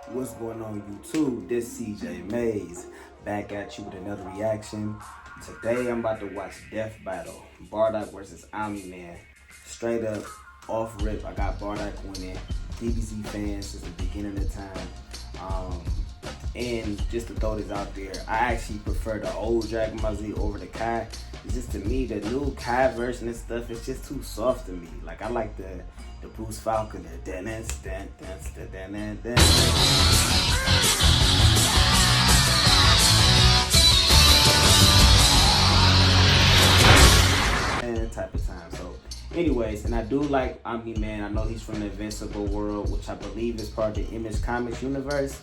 What's going on YouTube? This CJ Mays back at you with another reaction. Today I'm about to watch Death Battle, Bardock versus Omni-Man. Straight up, off rip, I got Bardock winning. DBZ fans since the beginning of time. And just to throw this out there, I actually prefer the old Dragon Ball Z over the Kai. It's just, to me, the new Kai version and stuff is just too soft to me. Like, I like the Bruce Falcon, the dance, type of time. So anyways, and I do like Omni-Man. I know he's from the Invincible world, which I believe is part of the Image Comics universe.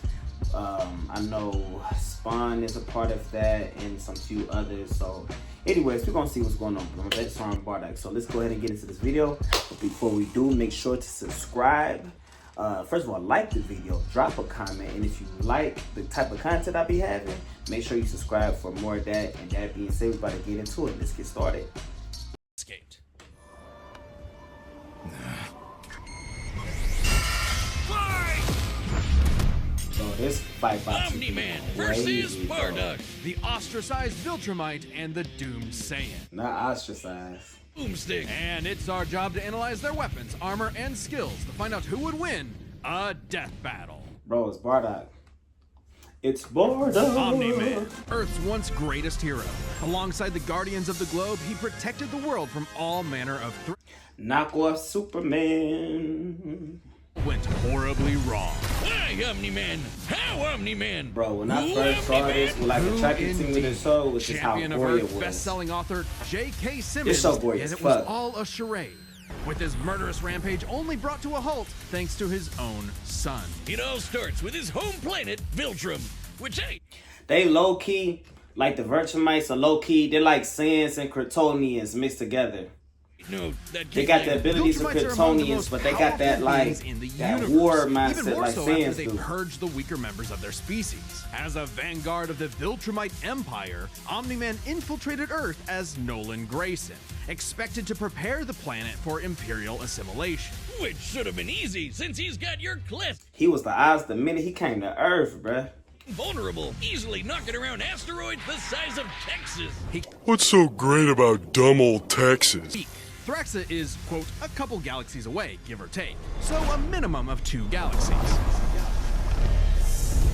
I know Spawn is a part of that and some few others. So anyways, we're gonna see what's going on. I'm gonna bet on Bardock. So let's go ahead and get into this video. But before we do, make sure to subscribe. First of all, like the video, drop a comment, and if you like the type of content I be having, make sure you subscribe for more of that. And that being said, we're about to get into it. Let's get started. Escaped. So this fight by Omni-Man versus Bardock, the ostracized Viltrumite and the doomed Saiyan. Not ostracized. Boomstick. And it's our job to analyze their weapons, armor, and skills to find out who would win a death battle. Bro, it's Bardock. It's Bardock. Omni-Man, Earth's once greatest hero. Alongside the Guardians of the Globe, he protected the world from all manner of threats. Knock off Superman. Went horribly wrong. Why, Omni-Man? How, Omni-Man? Bro, when I first saw this, what like attracted to me to the show was just how Champion of gory it Earth was. best-selling author J.K. Simmons, It's so gory and as it was fuck. all a charade, with his murderous rampage only brought to a halt thanks to his own son. It all starts with his home planet, Viltrum, which They low-key, like the Virtumites are low-key, they're like Saiyans and Kryptonians mixed together. No, they got the abilities of Kryptonians, but they got that like that war mindset like Saiyans they do. purge the weaker members of their species. As a vanguard of the Viltrumite Empire, Omni-Man infiltrated Earth as Nolan Grayson, expected to prepare the planet for Imperial assimilation. Which should have been easy, since he's got your cliff. He was the odds the minute he came to Earth, bruh. Vulnerable, easily knocking around asteroids the size of Texas. What's so great about dumb old Texas? Thraxa is, quote, a couple galaxies away, give or take, so a minimum of 2 galaxies.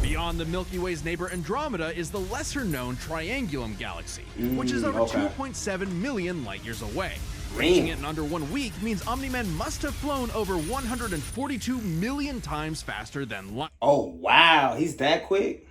Beyond the Milky Way's neighbor Andromeda is the lesser-known Triangulum Galaxy, which is over 2.7 million light-years away. Reaching it in under 1 week means Omni-Man must have flown over 142 million times faster than light. Oh, wow, he's that quick?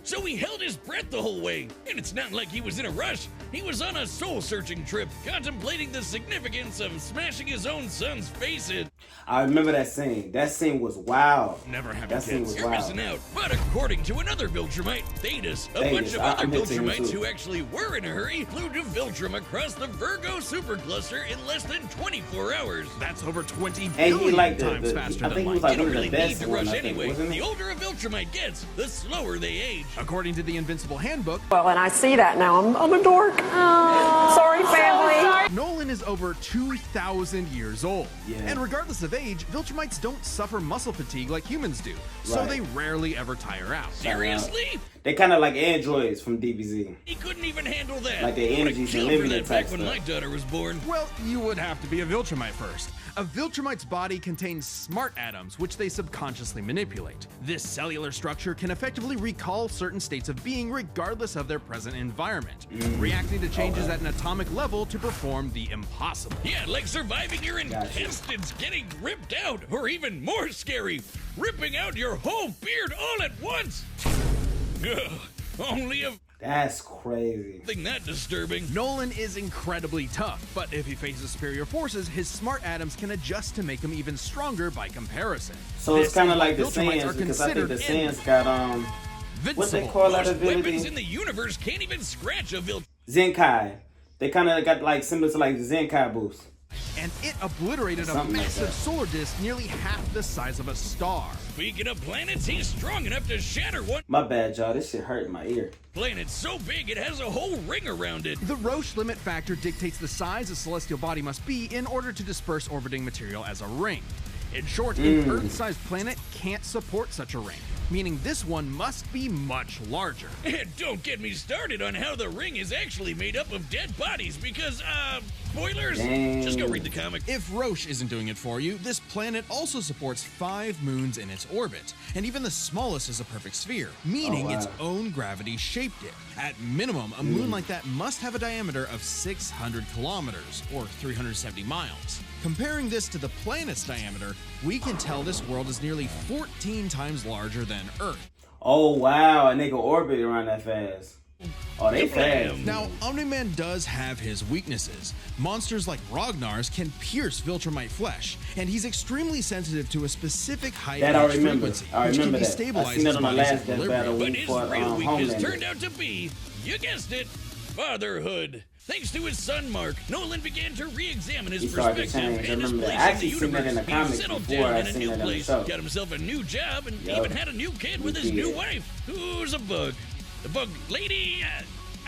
So he held his breath the whole way, and it's not like he was in a rush. He was on a soul-searching trip, contemplating the significance of smashing his own son's face in. I remember that scene. That scene was wild. Never having that scene was You're wild. missing out. But according to another Viltrumite, Thetis, a bunch of other Viltrumites who actually were in a hurry flew to Viltrum across the Virgo supercluster in less than 24 hours. That's over 20 billion times faster than light. He was like you don't one of really the best need to rush one, anyway. wasn't he? The older a Viltrumite gets, the slower they age. According to the Invincible Handbook, well, and I see that now. I'm a dork. Sorry, family. Nolan is over 2,000 years old. Yeah. And regardless of age, Viltrumites don't suffer muscle fatigue like humans do. So they rarely ever tire out. Seriously? They kind of like androids from DBZ. He couldn't even handle that. Like their energy's unlimited type back when my daughter was born. Well, you would have to be a Viltrumite first. A Viltrumite's body contains smart atoms, which they subconsciously manipulate. This cellular structure can effectively recall certain states of being regardless of their present environment, reacting to changes at an atomic level to perform the impossible. Yeah, like surviving your intestines getting ripped out, or even more scary, ripping out your whole beard all at once. Ugh, only a That's crazy. thing that disturbing. Nolan is incredibly tough, but if he faces superior forces, his smart atoms can adjust to make him even stronger by comparison. So it's kind of like the Saiyans, because I think the Saiyans got what they call that ability? Weapons in the universe can't even scratch a Zenkai. They kind of got like similar to like the Zenkai boost. And it obliterated a massive solar disk nearly half the size of a star. Speaking of planets, he's strong enough to shatter one. My bad, y'all. This shit hurt in my ear. Planet so big it has a whole ring around it. The Roche limit factor dictates the size a celestial body must be in order to disperse orbiting material as a ring. In short, an Earth-sized planet can't support such a ring. meaning this one must be much larger. And don't get me started on how the ring is actually made up of dead bodies because, spoilers? Dang. Just go read the comic. If Roche isn't doing it for you, this planet also supports 5 moons in its orbit, and even the smallest is a perfect sphere, meaning its own gravity shaped it. At minimum, a moon like that must have a diameter of 600 kilometers, or 370 miles. Comparing this to the planet's diameter, we can tell this world is nearly 14 times larger than Earth. Oh wow, and they can orbit around that fast. Oh, they fast. Now, Omni-Man does have his weaknesses. Monsters like Ragnar's can pierce Viltrumite flesh, and he's extremely sensitive to a specific high That I pitch remember. frequency, I which can remember that. I destabilize seen his it on the body's last death equilibrium. battle But we his fought real weakness Homelander. turned out to be, you guessed it, fatherhood. Thanks to his son Mark, Nolan began to re-examine his He started perspective to and his change. I remember place that. I in the actually seen that in universe. the He comics settled before down I in a seen new it on the place, show. got himself a new job, and Yup. even had a new kid with his He new did. wife, who's a bug. The bug lady,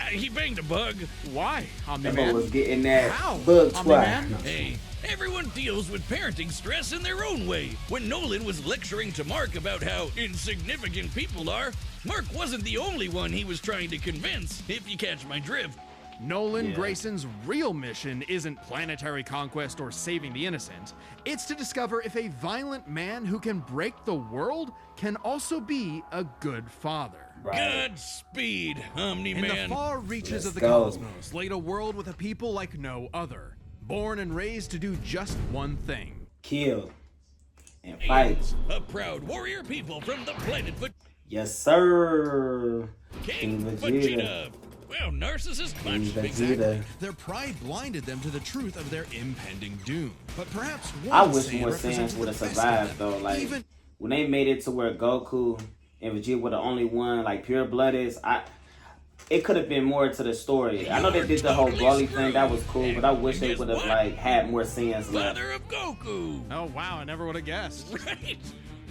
he banged a bug. Why, That boy Omni-Man? was getting that How? bug squat. Omni-Man? Hey, everyone deals with parenting stress in their own way. When Nolan was lecturing to Mark about how insignificant people are, Mark wasn't the only one he was trying to convince, if you catch my drift. Nolan Grayson's real mission isn't planetary conquest or saving the innocent. It's to discover if a violent man who can break the world can also be a good father. Right. Godspeed, In Omni-Man. the far reaches of the go. cosmos laid a world with a people like no other, born and raised to do just one thing. Kill and fight. A proud warrior people from the planet Yes, sir. King King Vegeta. Vegeta. Wow, narcissist King punch. Vegeta. Their pride blinded them to the truth of their impending doom. But perhaps one I wish Saiyan more represents Saiyans would have the best survived of them. though. Like Even when they made it to where Goku and Vegeta were the only one, like pure blood is. It could have been more to the story. I know they did the whole Totally Broly thing. That was cool, but I wish And they guess would have what? like had more Saiyans left. Father of Goku. oh wow, I never would have guessed. Right?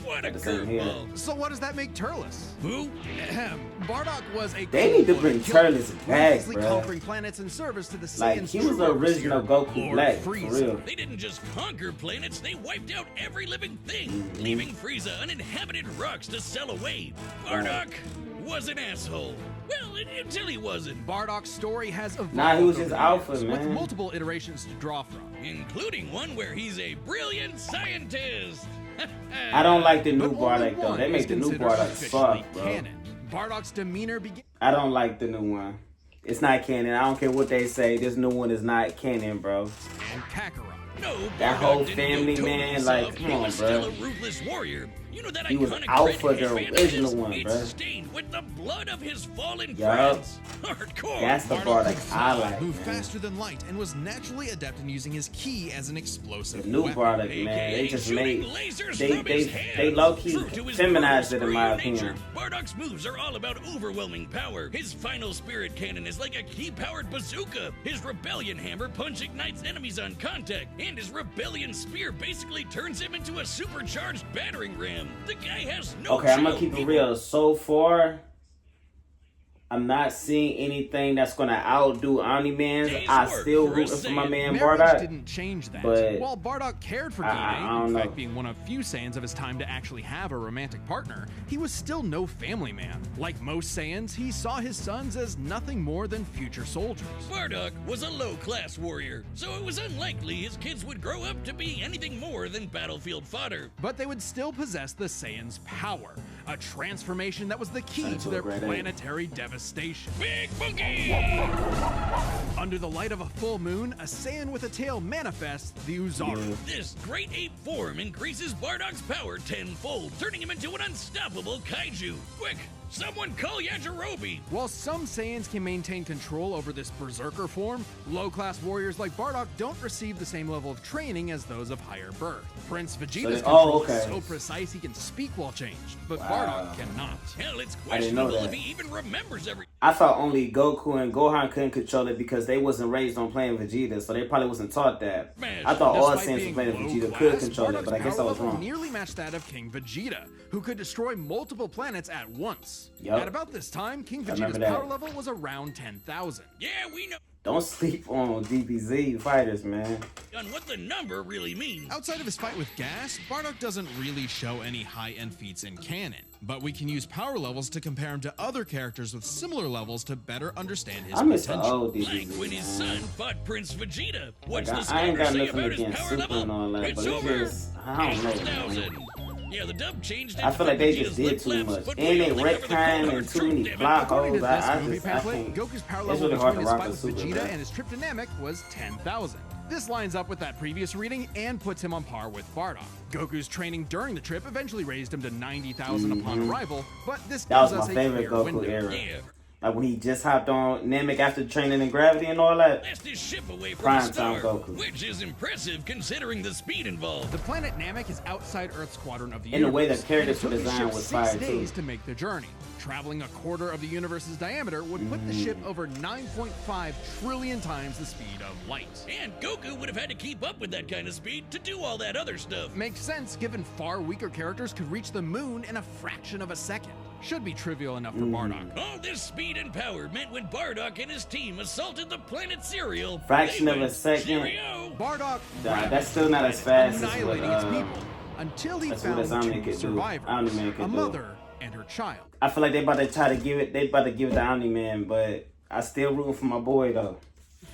What a The same here. curveball. So what does that make Turles? Who? Ahem. Bardock was a They need to cold-blooded bring killer, Turles back, ruthlessly bruh. conquering planets in service to the Like Saiyans' he was true the original overseer, Goku Lord Black, for Frieza. real. They didn't just conquer planets, they wiped out every living thing, leaving Frieza uninhabited rocks to sell away. Bardock was an asshole. Well, until he wasn't. Bardock's story has evolved Nah, he was over just the alpha, years, man. with multiple iterations to draw from. Including one where he's a brilliant scientist. I don't like the new But only Bardock though. one They is make the new considered Bardock officially soft, bro. canon. Bardock's demeanor began. I don't like the new one. It's not canon. I don't care what they say. This new one is not canon, bro. And Kakarot. No, That Bardock whole didn't family, go man, totally like, soft. come He on, was bro. still a ruthless warrior. You know that He was iconic Alpha, red the headband original of his? one, It's bro. stained with the blood of his fallen Yup. friends. Hardcore. That's the Bardock I like, moved man. faster than light and was naturally adept in using his ki as an explosive The new weapon. Bardock, man. They AKA just shooting made lasers they from his they hands. they low key True to his feminized it brutal in my superior opinion. nature, Bardock's moves are all about overwhelming power. His final spirit cannon is like a ki-powered bazooka. His rebellion hammer punch ignites enemies on contact, and his rebellion spear basically turns him into a supercharged battering ram. The guy has no Okay, I'm gonna chill, keep it people. real. So far, I'm not seeing anything that's gonna outdo Omni-Man's. Day's I work still for a rooting for my Saiyan. man Marriage Bardock. didn't change that. but While Bardock cared for I DNA, don't in know. fact being one of few Saiyans of his time to actually have a romantic partner, he was still no family man. Like most Saiyans, he saw his sons as nothing more than future soldiers. Bardock was a low-class warrior, so it was unlikely his kids would grow up to be anything more than battlefield fodder. But they would still possess the Saiyan's power, a transformation that was the key Turn to into a their great ape. planetary devastation. Big Monkey! Under the light of a full moon, a Saiyan with a tail manifests the Uzaru. Yeah. This great ape form increases Bardock's power tenfold, turning him into an unstoppable kaiju. Quick, someone call Yajirobe! While some Saiyans can maintain control over this berserker form, low-class warriors like Bardock don't receive the same level of training as those of higher birth. Prince Vegeta's control is so precise he can speak while changed, but Bardock cannot. Hell, it's I didn't know questionable that. if he even remembers every. I thought only Goku and Gohan couldn't control it because they wasn't raised on playing Vegeta, so they probably wasn't taught that. Man, I thought all Despite Saiyans being who played Vegeta low-class, could control it, Bardock's but I guess I power was level wrong. nearly matched that of King Vegeta, who could destroy multiple planets at once. Yup. At about this time, King I remember Vegeta's that. power level was around 10,000. Yeah, we know. Don't sleep on DBZ fighters, man. On what the number really means. Outside of his fight with Gas, Bardock doesn't really show any high-end feats in canon, but we can use power levels to compare him to other characters with similar levels to better understand his I miss the potential. old Like DBZ, when his son fought Prince Vegeta. What's the I ain't got say nothing about his against power Super level? and all that, It's but it's over. just, I don't know, 8,000. Yeah, the dub changed it. I feel like they for just Vegeta's did too lip much. flaps, but And we they only cover the retcon core and too truth, many damn it. plot According to holes. this I movie just, I pamphlet, can't. Goku's power It's level really hard between to his rock fight a with Super, Vegeta man. and his trip to Namek was 10,000. This lines up with that previous reading and puts him on par with Bardock. Goku's training during the trip eventually raised him to 90,000 upon arrival, but this That was gives us my a favorite clear Goku window. era. Yeah. Like when he just hopped on Namek after training in Gravity and all that. Blast his ship away from Prime the star, time Goku. which is impressive considering the speed involved. The planet Namek is outside Earth's quadrant of the And the universe. way the characters and it were took the designed ship was 6 fire, too. days to make the journey. Traveling a quarter of the universe's diameter would put the ship over 9.5 trillion times the speed of light. And Goku would have had to keep up with that kind of speed to do all that other stuff. Makes sense given far weaker characters could reach the moon in a fraction of a second. Should be trivial enough for Bardock. All this speed and power meant when Bardock and his team assaulted the planet Cereal, Fraction they of a went, second. "Cheerio." Bardock Nah, that's still not as fast as what, annihilating its people until he that's what found his Omni two could do. survivors, Omni-Man could a do. mother and her child. I feel like they about to try to give it. They about to give it to Omni-Man, but I still rooting for my boy though.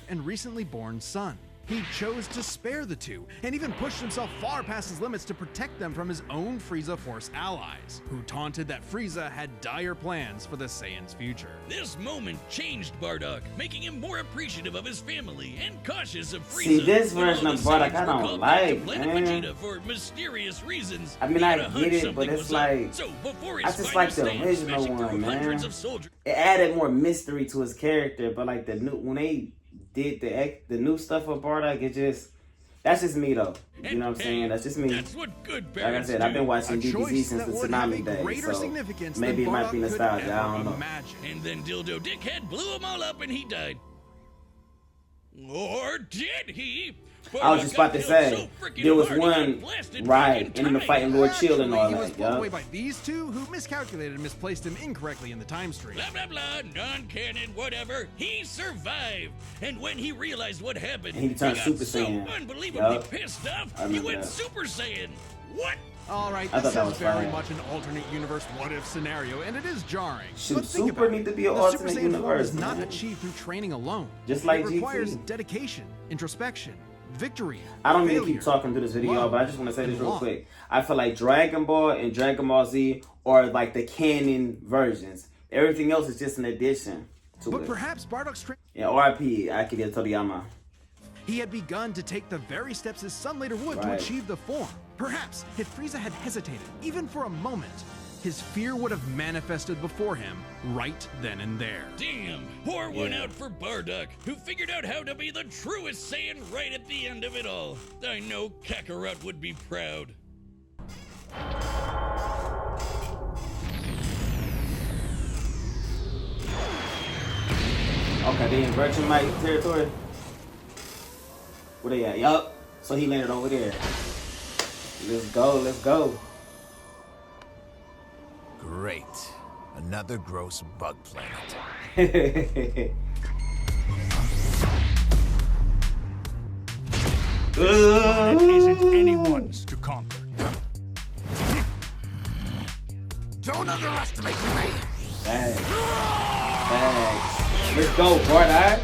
And recently born son. He chose to spare the two, and even pushed himself far past his limits to protect them from his own Frieza Force allies, who taunted that Frieza had dire plans for the Saiyans' future. This moment changed Bardock, making him more appreciative of his family and cautious of Frieza. See, this When all version of the Bardock Saiyans I were don't called back to like, Planet man. Vegeta for mysterious reasons. I mean, he I had a get hunch it, but something it's was like- up. So before I his just final like the stage, original smashing through one, man. hundreds of soldiers. It added more mystery to his character, but like the new when they did the new stuff with Bardock, it just that's just me though. You know what I'm saying? That's just me. That's what good Like parents I said, I've been do. watching A DBZ choice since that the would have a Tsunami days, greater so significance maybe than it might be Bardock could nostalgia. I ever don't know. imagine. And then Dildo Dickhead blew them all up and he died. Or did he? I was just about to say, there was one right in the fighting Lord Chill and all Actually, he was that. pulled Yup. away by these two who miscalculated and misplaced him incorrectly in the time stream. Blah, blah, blah, non-canon, whatever. He survived. And when he realized what happened, He turned got Super so Saiyan. unbelievably Yup. pissed off, I he remember went that. Super Saiyan. What? All right, I this thought that is was very fire. much an alternate universe what-if scenario, and it is jarring. Shoot, but think Super about need it. to be an The alternate Super Saiyan form universe, is not man. achieved through training alone. Just like it requires GT. dedication, introspection, victory. I don't mean to failure, keep talking through this video, love, but I just want to say this and real loss. quick. I feel like Dragon Ball and Dragon Ball Z are like the canon versions. Everything else is just an addition to But it. perhaps Bardock's training. Yeah, R.I.P. Akira Toriyama. He had begun to take the very steps his son later would to Right. achieve the form. Perhaps, if Frieza had hesitated, even for a moment, his fear would have manifested before him right then and there. Damn, pour one Yeah. out for Bardock, who figured out how to be the truest Saiyan right at the end of it all. I know Kakarot would be proud. Okay, they in Virgin Mike territory. Where they at? Yup. So he landed over there. Let's go, let's go. Great. Another gross bug planet. Isn't anyone's to conquer. Don't underestimate me! Thanks. Thanks. Let's go, Bardock.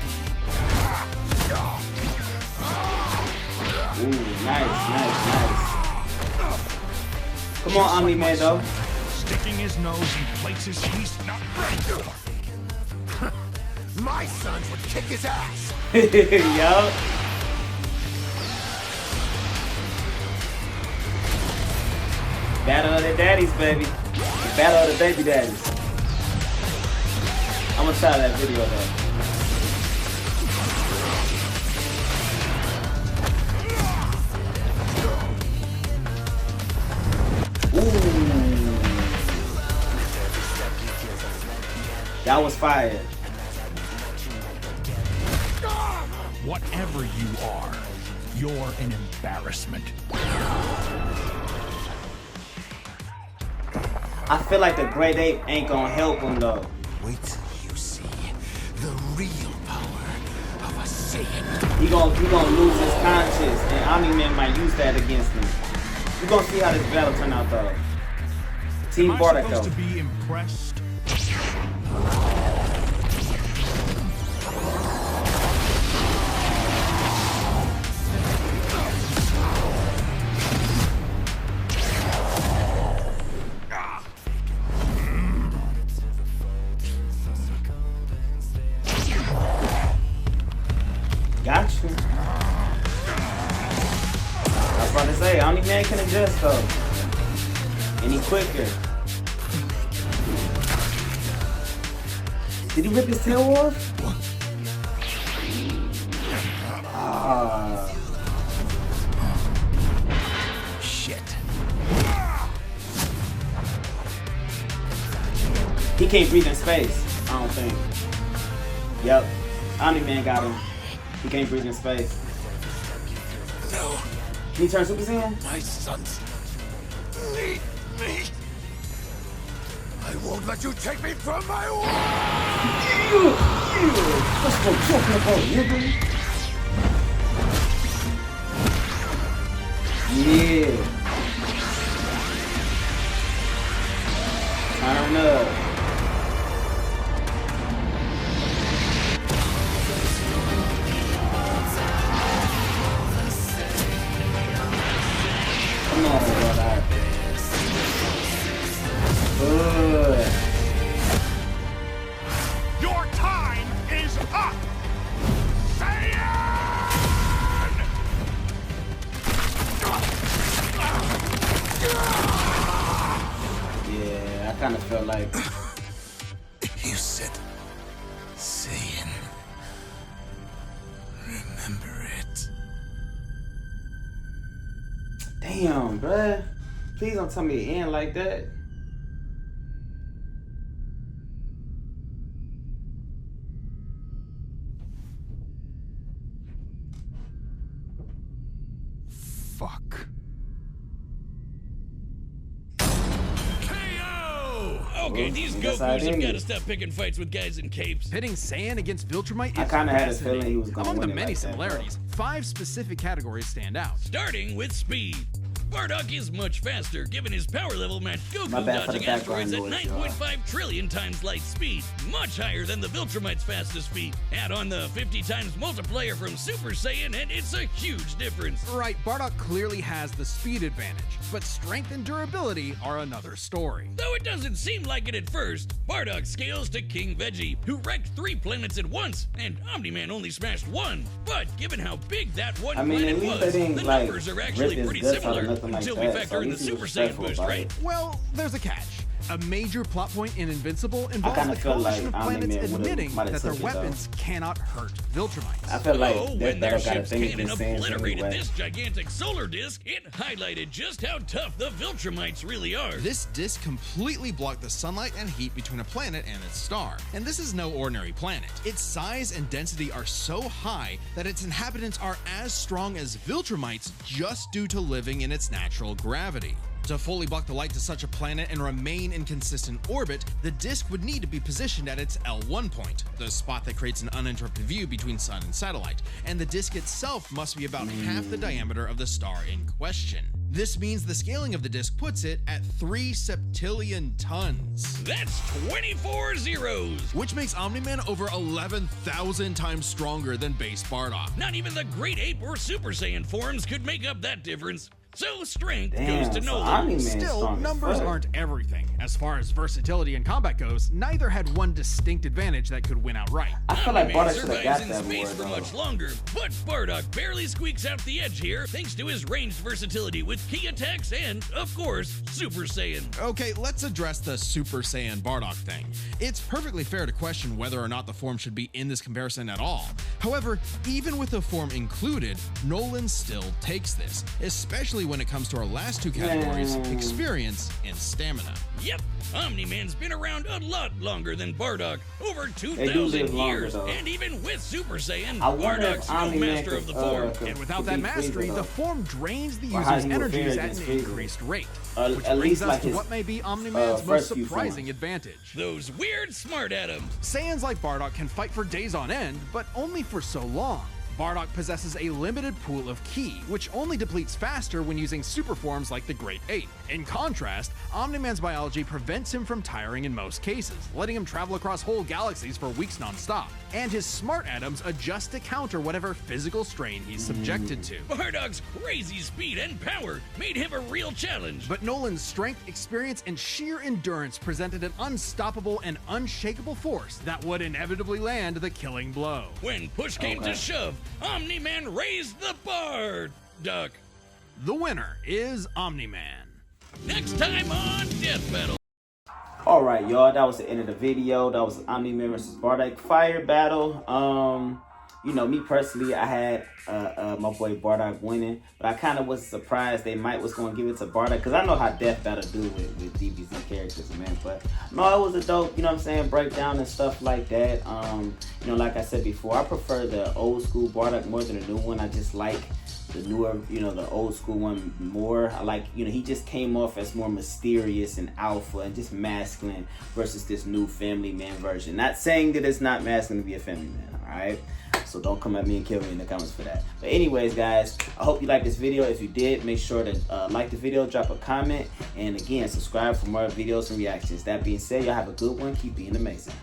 Ooh, nice. Come on, Omni-Man, though. Sticking his nose in places he's not ready for. My sons would kick his ass! Yo. Battle of the daddies, baby. Battle of the baby daddies. I'm gonna try that video though. Ooh. That was fire. Whatever you are, you're an embarrassment. I feel like the Great Ape ain't gonna help him though. Wait till you see the real power of He gonna lose his conscience, and Omni-Man might use that against him. We're gonna see how this battle turn out though. Team Am I Bardock supposed though. to be impressed? Gotcha. I was about to say, Omni-Man can adjust though. And he quicker. Did he rip his tail off? Shit. He can't breathe in space, I don't think. Yep. Omni-Man got him. He can't breathe in space. No, Can he turn Super Saiyan? my sons need me. I won't let you take me from my world. What's the talking about, nigga? Yeah. Turn up. Come on, brother. Good. Your time is up! Saiyan! Yeah, I kind of felt like You said, Saiyan. Remember it. damn, bruh. Please don't tell me it end like that. Fuck. KO! Okay, these that's how it Gokus have got ended. to stop picking fights with guys in capes. Pitting Saiyan against Viltrumite I is kinda had a feeling fascinating. he was gonna Among the win it many like that, bro. similarities, 5 specific categories stand out. Starting with speed. Bardock is much faster, given his power level matched My Goku bad for the dodging background asteroids at noise, y'all. 9.5 trillion times light speed, much higher than the Viltrumite's fastest speed. Add on the 50 times multiplier from Super Saiyan, and it's a huge difference. Right, Bardock clearly has the speed advantage, but strength and durability are another story. Though it doesn't seem like it at first, Bardock scales to King Veggie, who wrecked 3 planets at once, and Omni-Man only smashed 1. But given how big that one I mean, planet at least was, they didn't, the like, numbers are rip actually his pretty guts out or similar, nothing like until that, we so factor at in the least he Super was Saiyan respectful boost, about right? it. Well, there's a catch. A major plot point in Invincible involves kinda the felt coalition like of planets Omni-Man would've- admitting might've that their took it, weapons cannot hurt Viltrumites. I felt like Oh, that when their battle got a ship's thing cannon against Sans obliterated anyway. this gigantic solar disk, it highlighted just how tough the Viltrumites really are. This disk completely blocked the sunlight and heat between a planet and its star. And this is no ordinary planet. Its size and density are so high that its inhabitants are as strong as Viltrumites just due to living in its natural gravity. To fully block the light to such a planet and remain in consistent orbit, the disk would need to be positioned at its L1 point, the spot that creates an uninterrupted view between sun and satellite, and the disk itself must be about half the diameter of the star in question. This means the scaling of the disk puts it at 3 septillion tons, That's 24 zeros. which makes Omni-Man over 11,000 times stronger than base Bardock. Not even the Great Ape or Super Saiyan forms could make up that difference. So strength Damn, goes to so Nolan. Omni-Man's Still, strong as numbers fuck. aren't everything. As far as versatility and combat goes, neither had one distinct advantage that could win outright. I feel like Omni-Man Bardock should have got survives in that space more for though. much longer, but Bardock barely squeaks out the edge here thanks to his ranged versatility with key attacks and, of course, Super Saiyan. Okay, let's address the Super Saiyan Bardock thing. It's perfectly fair to question whether or not the form should be in this comparison at all. However, even with the form included, Nolan still takes this, especially when it comes to our last two categories, Man. experience and stamina. Yep, Omni-Man's been around a lot longer than Bardock, over do 2,000 live longer, years, though. and even with Super Saiyan, I wonder if Bardock's no Omni-Man master of the could, form. And without could that beat mastery, Frieza, the though. form drains the Or how user's he would fare energies at against an Frieza. increased rate. At Which least brings us like to his, what may be Omni-Man's most first few surprising forms. advantage. Those weird smart atoms. Saiyans like Bardock can fight for days on end, but only for so long. Bardock possesses a limited pool of ki, which only depletes faster when using super forms like the Great Ape. In contrast, Omni-Man's biology prevents him from tiring in most cases, letting him travel across whole galaxies for weeks non-stop. And his smart atoms adjust to counter whatever physical strain he's subjected to. Bardock's crazy speed and power made him a real challenge. But Nolan's strength, experience, and sheer endurance presented an unstoppable and unshakable force that would inevitably land the killing blow. When push came to shove, Omni-Man raised the Bardock. The winner is Omni-Man. Next time on Death Battle. Alright, y'all, that was the end of the video. That was Omni-Man versus Bardock fire battle. You know, me personally, I had my boy Bardock winning, but I kind of was surprised they was going to give it to Bardock, because I know how Death Battle do with DBZ characters, man. But no, it was a dope, you know what I'm saying, breakdown and stuff like that. You know, like I said before, I prefer the old school Bardock more than the new one. I just like the newer, you know, the old school one more. I like, you know, he just came off as more mysterious and alpha and just masculine versus this new family man version. Not saying that it's not masculine to be a family man, all right? So don't come at me and kill me in the comments for that. But anyways, guys, I hope you liked this video. If you did, make sure to like the video, drop a comment, and again, subscribe for more videos and reactions. That being said, y'all have a good one. Keep being amazing.